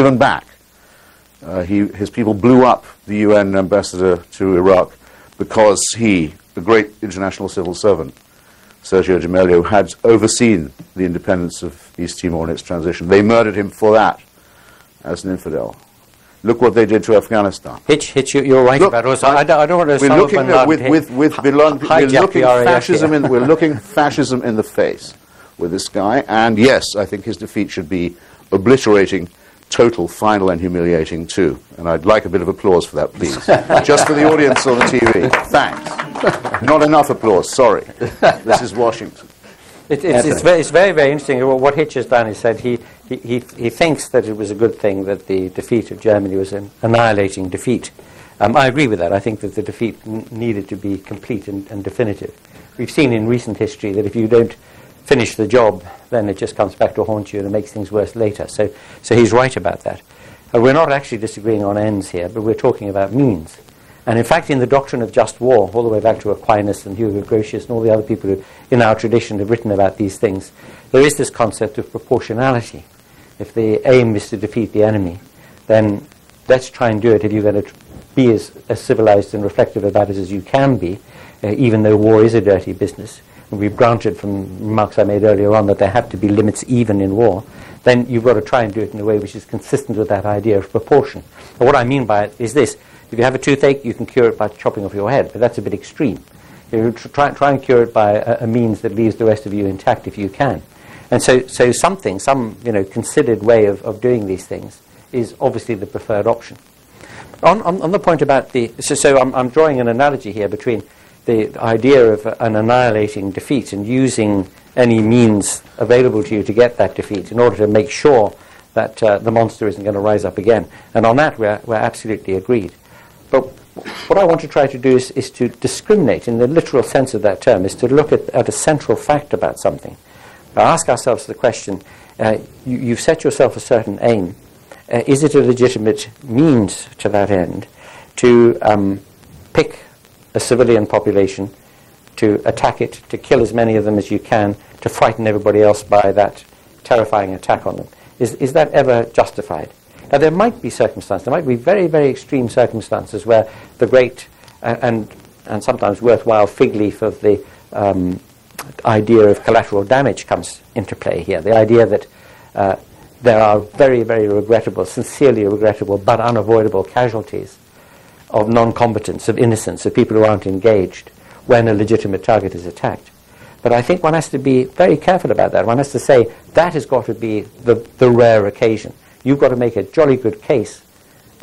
given back. His people blew up the UN ambassador to Iraq because he, the great international civil servant, Sergio Gemelli, had overseen the independence of East Timor in its transition. They murdered him for that, as an infidel. Look what they did to Afghanistan. Hitch, you're right about also. I don't want to. We're looking we're looking fascism in the face with this guy, and yes, I think his defeat should be obliterating, total, final, and humiliating too. And I'd like a bit of applause for that, please, just for the audience on the TV. Thanks. Not enough applause. Sorry. This is Washington. It's very, very interesting. What Hitch has done is said he thinks that it was a good thing that the defeat of Germany was an annihilating defeat. I agree with that. I think that the defeat needed to be complete and definitive. We've seen in recent history that if you don't finish the job, then it just comes back to haunt you and it makes things worse later. So he's right about that. We're not actually disagreeing on ends here, but we're talking about means. And in fact, in the doctrine of just war, all the way back to Aquinas and Hugo Grotius and all the other people who in our tradition have written about these things, there is this concept of proportionality. If the aim is to defeat the enemy, then let's try and do it if you're going to be as civilized and reflective about it as you can be, even though war is a dirty business. And we've granted from remarks I made earlier on that there have to be limits even in war. Then you've got to try and do it in a way which is consistent with that idea of proportion. And what I mean by it is this. If you have a toothache, you can cure it by chopping off your head, but that's a bit extreme. You try and cure it by a means that leaves the rest of you intact if you can. And so some considered way of doing these things is obviously the preferred option. On the point about I'm drawing an analogy here between the idea of an annihilating defeat and using any means available to you to get that defeat in order to make sure that the monster isn't going to rise up again. And on that, we're absolutely agreed. But what I want to try to do is to discriminate, in the literal sense of that term, is to look at a central fact about something. Ask ourselves the question, you've set yourself a certain aim. Is it a legitimate means to that end to pick a civilian population, to attack it, to kill as many of them as you can, to frighten everybody else by that terrifying attack on them? Is that ever justified? Now, there might be circumstances, there might be very, very extreme circumstances where the great and sometimes worthwhile fig leaf of the idea of collateral damage comes into play here. The idea that there are very, very regrettable, sincerely regrettable, but unavoidable casualties of non-combatants, of innocents, of people who aren't engaged when a legitimate target is attacked. But I think one has to be very careful about that. One has to say that has got to be the rare occasion. You've got to make a jolly good case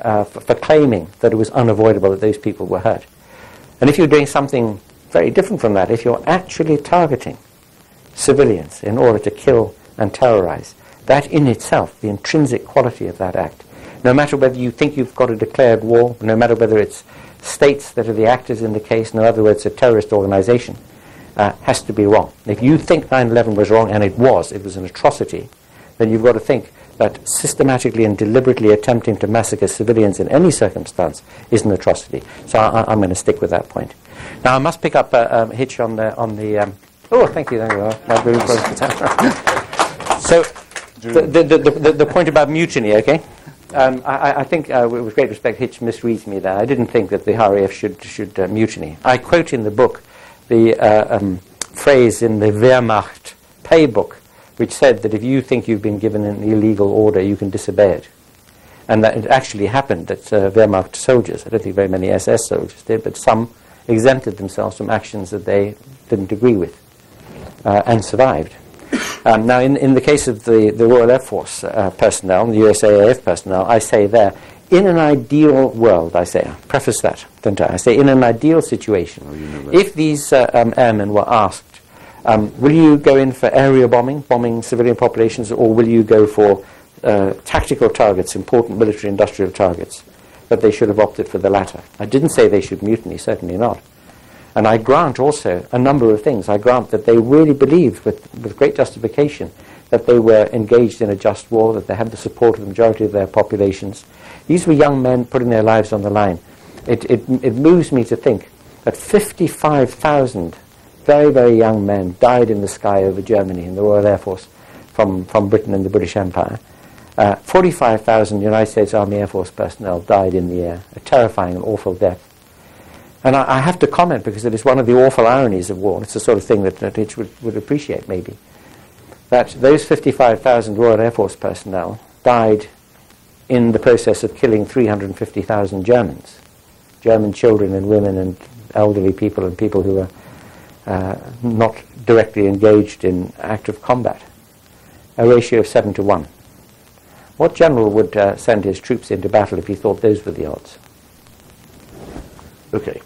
for claiming that it was unavoidable that those people were hurt. And if you're doing something very different from that, if you're actually targeting civilians in order to kill and terrorize, that in itself, the intrinsic quality of that act, no matter whether you think you've got a declared war, no matter whether it's states that are the actors in the case, in other words, a terrorist organization, has to be wrong. If you think 9/11 was wrong, and it was an atrocity, then you've got to think that systematically and deliberately attempting to massacre civilians in any circumstance is an atrocity. So I'm going to stick with that point. Now I must pick up Hitch on the oh, thank you. There you are. So the point about mutiny, okay? I think with great respect, Hitch misreads me there. I didn't think that the RAF should mutiny. I quote in the book the phrase in the Wehrmacht paybook, which said that if you think you've been given an illegal order, you can disobey it. And that it actually happened that Wehrmacht soldiers, I don't think very many SS soldiers did, but some exempted themselves from actions that they didn't agree with and survived. Now, in the case of the Royal Air Force personnel, the USAAF personnel, I say there, in an ideal world, I say, preface that, don't I? I say, in an ideal situation, if these airmen were asked, will you go in for area bombing civilian populations, or will you go for tactical targets, important military industrial targets, that they should have opted for the latter. I didn't say they should mutiny, certainly not. And I grant also a number of things. I grant that they really believed with great justification that they were engaged in a just war, that they had the support of the majority of their populations. These were young men putting their lives on the line. It moves me to think that 55,000 very, very young men died in the sky over Germany in the Royal Air Force from Britain and the British Empire. 45,000 United States Army Air Force personnel died in the air, a terrifying and awful death. And I have to comment because it is one of the awful ironies of war. It's the sort of thing that Hitch would appreciate, maybe. That those 55,000 Royal Air Force personnel died in the process of killing 350,000 Germans. German children and women and elderly people and people who were not directly engaged in active combat. A ratio of 7 to 1. What general would send his troops into battle if he thought those were the odds? Okay.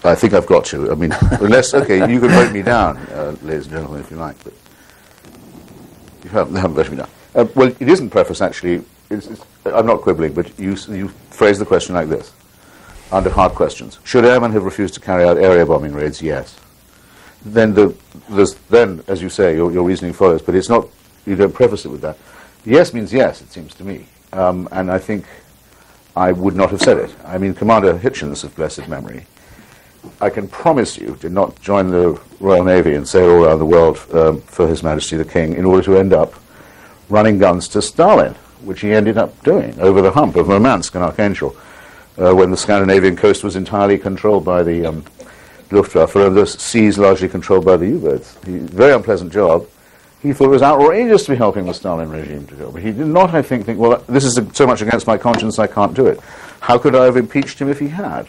I think I've got to. I mean, unless, okay, you can break me down, ladies and gentlemen, if you like, but you haven't broken me down. Well, it isn't preface, actually. I'm not quibbling, but you phrase the question like this, under hard questions. Should airmen have refused to carry out area bombing raids? Yes. Then, as you say, your reasoning follows, but it's not, you don't preface it with that. Yes means yes, it seems to me. And I think I would not have said it. I mean, Commander Hitchens, of blessed memory, I can promise you, did not join the Royal Navy and sail all around the world for His Majesty the King in order to end up running guns to Stalin, which he ended up doing over the hump of Murmansk and Archangel, when the Scandinavian coast was entirely controlled by the Luftwaffe, and the seas largely controlled by the U-boats. Very unpleasant job. He thought it was outrageous to be helping the Stalin regime to go. But he did not, I think, well, this is so much against my conscience I can't do it. How could I have impeached him if he had?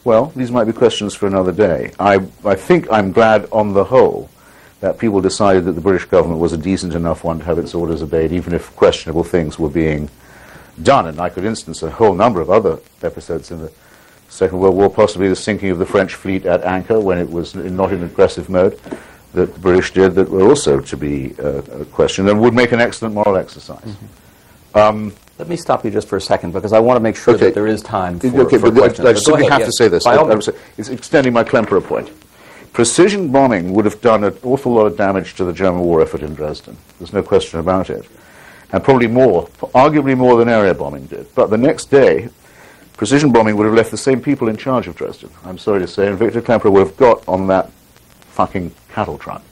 Well, these might be questions for another day. I think I'm glad, on the whole, that people decided that the British government was a decent enough one to have its orders obeyed, even if questionable things were being done. And I could instance a whole number of other episodes in the Second World War, possibly the sinking of the French fleet at anchor when it was not in aggressive mode, that the British did, that were also to be questioned and would make an excellent moral exercise. Mm-hmm. Let me stop you just for a second, because I want to make sure that there is time for questions. I simply have to say this. It's extending my Klemperer point. Precision bombing would have done an awful lot of damage to the German war effort in Dresden. There's no question about it. And probably more, arguably more than area bombing did. But the next day, precision bombing would have left the same people in charge of Dresden, I'm sorry to say, and Victor Klemperer would have got on that fucking cattle truck.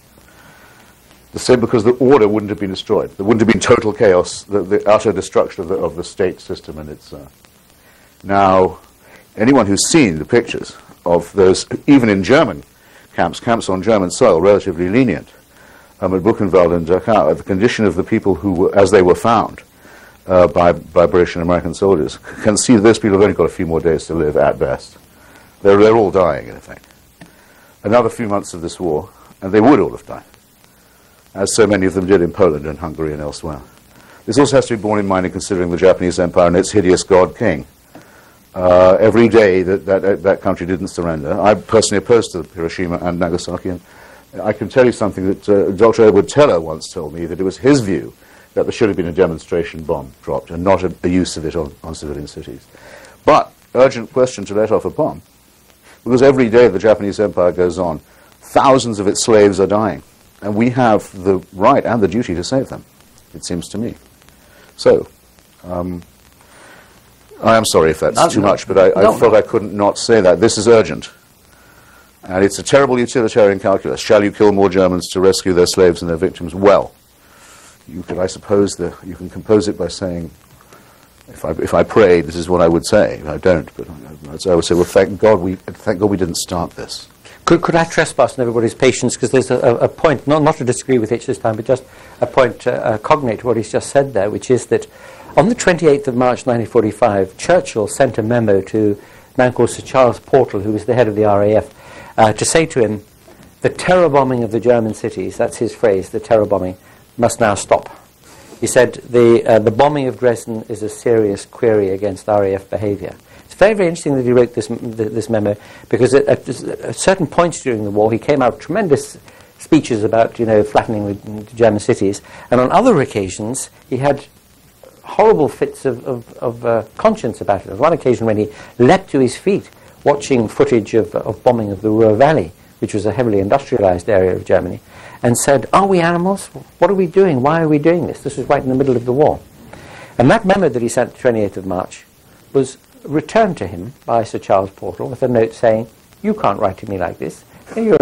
The same, because the order wouldn't have been destroyed. There wouldn't have been total chaos, the utter destruction of the state system and its... Now, anyone who's seen the pictures of those, even in German camps on German soil, relatively lenient, at Buchenwald and Dachau, the condition of the people who were, as they were found by British and American soldiers, can see that those people have only got a few more days to live at best. They're all dying, in effect. Another few months of this war, and they would all have died, as so many of them did in Poland and Hungary and elsewhere. This also has to be borne in mind in considering the Japanese Empire and its hideous god king. Every day that country didn't surrender. I'm personally opposed to Hiroshima and Nagasaki, and I can tell you something that Dr. Edward Teller once told me, that it was his view that there should have been a demonstration bomb dropped and not a use of it on civilian cities. But, urgent question to let off a bomb, because every day the Japanese Empire goes on, thousands of its slaves are dying, and we have the right and the duty to save them, it seems to me. So, I am sorry if that's too much, but I felt I couldn't not say that. This is urgent. And it's a terrible utilitarian calculus. Shall you kill more Germans to rescue their slaves and their victims? Well, you could, I suppose, you can compose it by saying, if I prayed, this is what I would say. I don't, but I would say, well, thank God we didn't start this. Could I trespass on everybody's patience? Because there's a point, not to disagree with Hitch this time, but just a point cognate to what he's just said there, which is that on the 28th of March 1945, Churchill sent a memo to a man called Sir Charles Portal, who was the head of the RAF, to say to him, the terror bombing of the German cities, that's his phrase, the terror bombing, must now stop. He said the bombing of Dresden is a serious query against RAF behavior. It's very, very interesting that he wrote this memo, because at certain points during the war he came out with tremendous speeches about, flattening the German cities, and on other occasions he had horrible fits of conscience about it. On one occasion when he leapt to his feet watching footage of bombing of the Ruhr Valley, which was a heavily industrialized area of Germany, and said, are we animals? What are we doing? Why are we doing this? This was right in the middle of the war. And that memo that he sent the 28th of March was returned to him by Sir Charles Portal with a note saying, you can't write to me like this. You're